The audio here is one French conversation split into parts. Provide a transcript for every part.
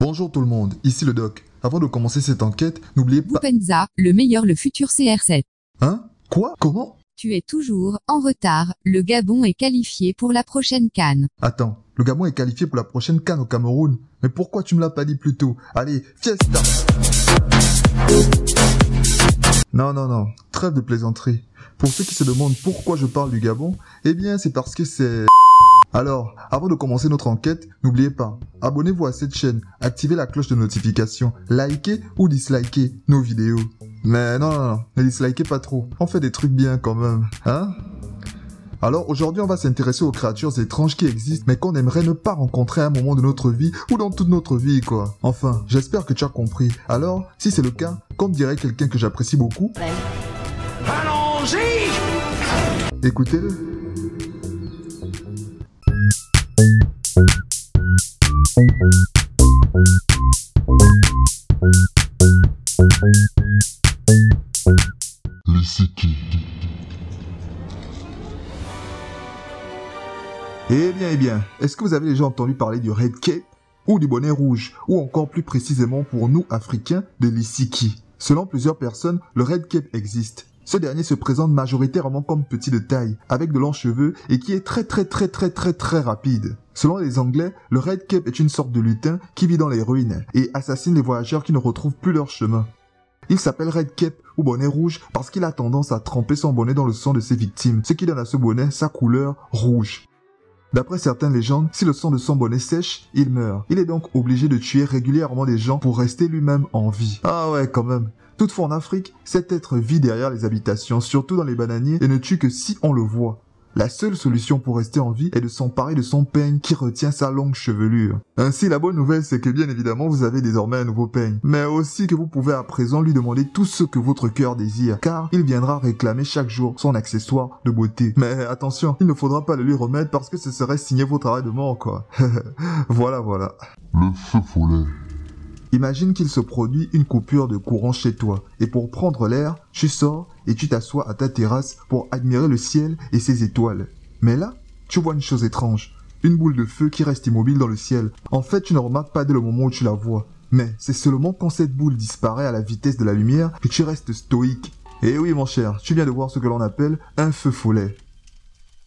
Bonjour tout le monde, ici le doc. Avant de commencer cette enquête, n'oubliez pas... Boupenza, le meilleur, le futur CR7. Hein? Quoi? Comment? Tu es toujours en retard, le Gabon est qualifié pour la prochaine CAN. Attends, le Gabon est qualifié pour la prochaine CAN au Cameroun. Mais pourquoi tu me l'as pas dit plus tôt? Allez, fiesta! Non, trêve de plaisanterie. Pour ceux qui se demandent pourquoi je parle du Gabon, eh bien c'est parce que c'est... Alors, avant de commencer notre enquête, n'oubliez pas, abonnez-vous à cette chaîne, activez la cloche de notification, likez ou dislikez nos vidéos. Mais non, ne dislikez pas trop, on fait des trucs bien quand même, hein? Alors aujourd'hui on va s'intéresser aux créatures étranges qui existent mais qu'on aimerait ne pas rencontrer à un moment de notre vie ou dans toute notre vie quoi. Enfin, j'espère que tu as compris. Alors, si c'est le cas, comme dirait quelqu'un que j'apprécie beaucoup... Allons-y! Écoutez-le. Eh bien, est-ce que vous avez déjà entendu parler du Red Cape ou du bonnet rouge, ou encore plus précisément pour nous Africains, de l'Issiki? Selon plusieurs personnes, le Red Cape existe. Ce dernier se présente majoritairement comme petit de taille, avec de longs cheveux et qui est très rapide. Selon les Anglais, le Red Cape est une sorte de lutin qui vit dans les ruines et assassine les voyageurs qui ne retrouvent plus leur chemin. Il s'appelle Red Cape ou bonnet rouge parce qu'il a tendance à tremper son bonnet dans le sang de ses victimes, ce qui donne à ce bonnet sa couleur rouge. D'après certaines légendes, si le sang de son bonnet sèche, il meurt. Il est donc obligé de tuer régulièrement des gens pour rester lui-même en vie. Ah ouais, quand même. Toutefois en Afrique, cet être vit derrière les habitations, surtout dans les bananiers, et ne tue que si on le voit. La seule solution pour rester en vie est de s'emparer de son peigne qui retient sa longue chevelure. Ainsi, la bonne nouvelle, c'est que bien évidemment, vous avez désormais un nouveau peigne. Mais aussi que vous pouvez à présent lui demander tout ce que votre cœur désire, car il viendra réclamer chaque jour son accessoire de beauté. Mais attention, il ne faudra pas le lui remettre parce que ce serait signer votre arrêt de mort, quoi. Voilà. Le feu follet. Imagine qu'il se produit une coupure de courant chez toi, et pour prendre l'air, tu sors et tu t'assois à ta terrasse pour admirer le ciel et ses étoiles. Mais là, tu vois une chose étrange, une boule de feu qui reste immobile dans le ciel. En fait, tu ne remarques pas dès le moment où tu la vois, mais c'est seulement quand cette boule disparaît à la vitesse de la lumière que tu restes stoïque. Et oui mon cher, tu viens de voir ce que l'on appelle un feu follet.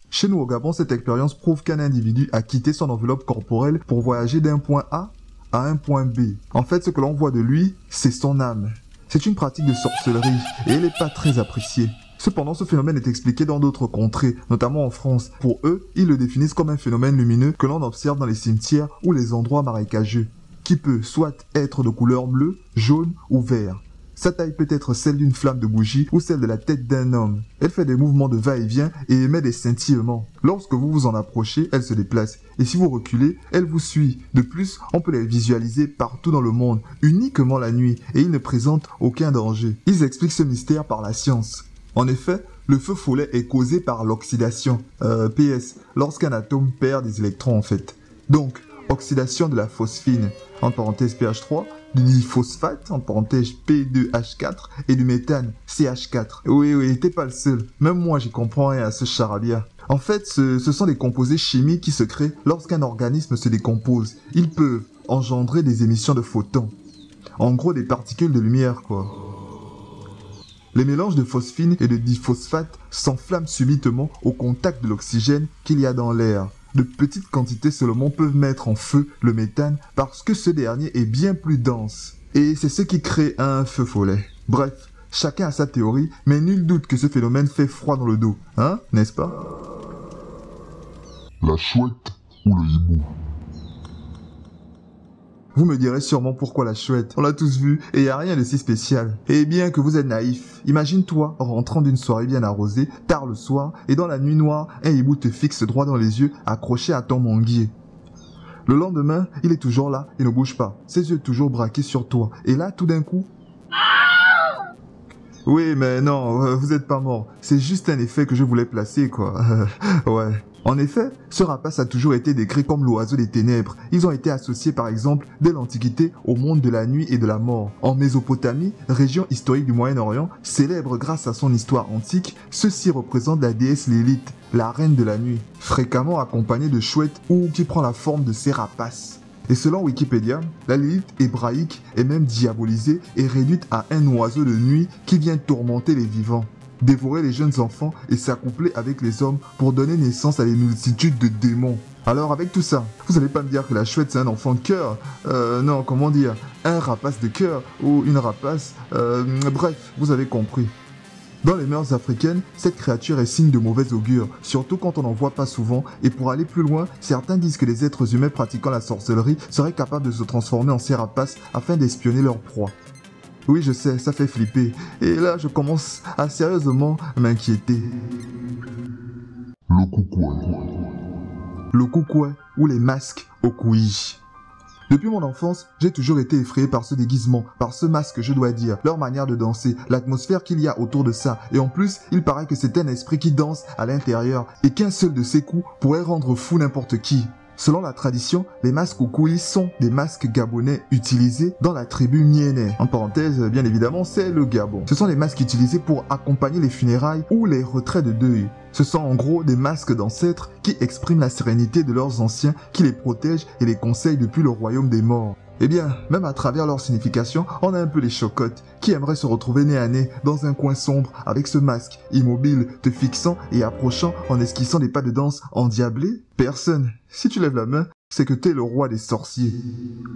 Chez nous au Gabon, cette expérience prouve qu'un individu a quitté son enveloppe corporelle pour voyager d'un point A à un point B. En fait, ce que l'on voit de lui, c'est son âme. C'est une pratique de sorcellerie et elle n'est pas très appréciée. Cependant, ce phénomène est expliqué dans d'autres contrées, notamment en France. Pour eux, ils le définissent comme un phénomène lumineux que l'on observe dans les cimetières ou les endroits marécageux, qui peut soit être de couleur bleue, jaune ou vert. Sa taille peut être celle d'une flamme de bougie ou celle de la tête d'un homme. Elle fait des mouvements de va-et-vient et émet des scintillements. Lorsque vous vous en approchez, elle se déplace. Et si vous reculez, elle vous suit. De plus, on peut les visualiser partout dans le monde, uniquement la nuit, et ils ne présentent aucun danger. Ils expliquent ce mystère par la science. En effet, le feu follet est causé par l'oxydation. PS, lorsqu'un atome perd des électrons en fait. Donc, oxydation de la phosphine, en parenthèse pH3, du diphosphate, en parenthèse P2H4, et du méthane, CH4. Oui, t'es pas le seul. Même moi, j'y comprends rien à ce charabia. En fait, ce sont des composés chimiques qui se créent lorsqu'un organisme se décompose. Ils peuvent engendrer des émissions de photons. En gros, des particules de lumière, quoi. Les mélanges de phosphine et de diphosphate s'enflamment subitement au contact de l'oxygène qu'il y a dans l'air. De petites quantités seulement peuvent mettre en feu le méthane parce que ce dernier est bien plus dense. Et c'est ce qui crée un feu follet. Bref, chacun a sa théorie, mais nul doute que ce phénomène fait froid dans le dos, hein, n'est-ce pas? La chouette ou le hibou? Vous me direz sûrement pourquoi la chouette. On l'a tous vu et y a rien de si spécial. Et bien que vous êtes naïf, imagine-toi rentrant d'une soirée bien arrosée, tard le soir, et dans la nuit noire, un hibou te fixe droit dans les yeux, accroché à ton manguier. Le lendemain, il est toujours là et ne bouge pas, ses yeux toujours braqués sur toi. Et là, tout d'un coup... Oui, mais non, vous êtes pas mort. C'est juste un effet que je voulais placer, quoi. Ouais. En effet, ce rapace a toujours été décrit comme l'oiseau des ténèbres. Ils ont été associés par exemple dès l'Antiquité au monde de la nuit et de la mort. En Mésopotamie, région historique du Moyen-Orient, célèbre grâce à son histoire antique, ceci représente la déesse Lilith, la reine de la nuit, fréquemment accompagnée de chouettes ou qui prend la forme de ces rapaces. Et selon Wikipédia, la Lilith hébraïque est même diabolisée et réduite à un oiseau de nuit qui vient tourmenter les vivants, dévorer les jeunes enfants et s'accoupler avec les hommes pour donner naissance à des multitudes de démons. Alors avec tout ça, vous allez pas me dire que la chouette c'est un enfant de cœur, non, comment dire, un rapace de cœur ou une rapace, bref, vous avez compris. Dans les mœurs africaines, cette créature est signe de mauvais augure, surtout quand on n'en voit pas souvent, et pour aller plus loin, certains disent que les êtres humains pratiquant la sorcellerie seraient capables de se transformer en ces rapaces afin d'espionner leur proie. Oui, je sais, ça fait flipper, et là je commence à sérieusement m'inquiéter. Le coucouet. Le coucouet ou les masques au couillis. Depuis mon enfance, j'ai toujours été effrayé par ce déguisement, par ce masque je dois dire, leur manière de danser, l'atmosphère qu'il y a autour de ça. Et en plus, il paraît que c'est un esprit qui danse à l'intérieur et qu'un seul de ses coups pourrait rendre fou n'importe qui. Selon la tradition, les masques au couillis sont des masques gabonais utilisés dans la tribu Miéné. En parenthèse, bien évidemment, c'est le Gabon. Ce sont des masques utilisés pour accompagner les funérailles ou les retraits de deuil. Ce sont en gros des masques d'ancêtres qui expriment la sérénité de leurs anciens, qui les protègent et les conseillent depuis le royaume des morts. Eh bien, même à travers leur signification, on a un peu les chocottes, qui aimeraient se retrouver nez à nez dans un coin sombre avec ce masque, immobile, te fixant et approchant en esquissant des pas de danse endiablés. Personne. Si tu lèves la main, c'est que t'es le roi des sorciers.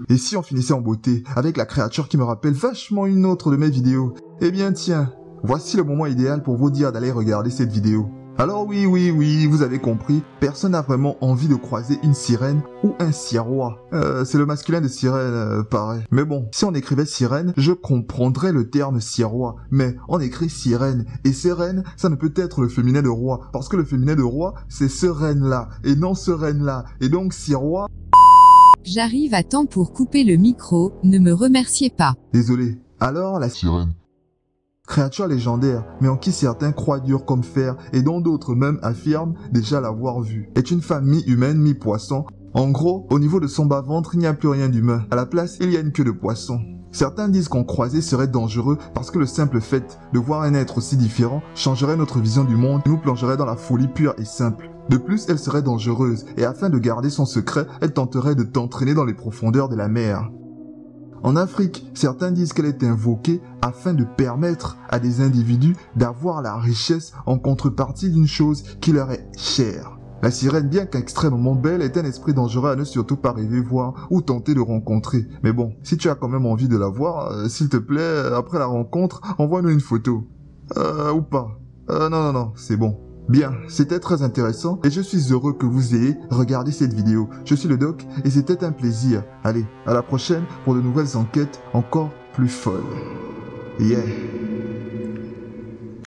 Et si on finissait en beauté, avec la créature qui me rappelle vachement une autre de mes vidéos, eh bien tiens, voici le moment idéal pour vous dire d'aller regarder cette vidéo. Alors oui, vous avez compris, personne n'a vraiment envie de croiser une sirène ou un sirois. C'est le masculin de sirène, pareil. Mais bon, si on écrivait sirène, je comprendrais le terme sirois. Mais on écrit sirène, et sirène, ça ne peut être le féminin de roi, parce que le féminin de roi, c'est ce reine-là, et non ce reine-là. Et donc sirois... J'arrive à temps pour couper le micro, ne me remerciez pas. Désolé. Alors la Sirène. créature légendaire, mais en qui certains croient dur comme fer et dont d'autres même affirment déjà l'avoir vue, est une femme mi-humaine, mi-poisson. En gros, au niveau de son bas-ventre, il n'y a plus rien d'humain. À la place, il y a une queue de poisson. Certains disent qu'en croiser serait dangereux parce que le simple fait de voir un être aussi différent changerait notre vision du monde et nous plongerait dans la folie pure et simple. De plus, elle serait dangereuse et afin de garder son secret, elle tenterait de t'entraîner dans les profondeurs de la mer. En Afrique, certains disent qu'elle est invoquée afin de permettre à des individus d'avoir la richesse en contrepartie d'une chose qui leur est chère. La sirène, bien qu'extrêmement belle, est un esprit dangereux à ne surtout pas rêver voir ou tenter de rencontrer. Mais bon, si tu as quand même envie de la voir, s'il te plaît, après la rencontre, envoie-nous une photo. Ou pas. Non, c'est bon. Bien, c'était très intéressant et je suis heureux que vous ayez regardé cette vidéo. Je suis le Doc et c'était un plaisir. Allez, à la prochaine pour de nouvelles enquêtes encore plus folles. Yeah.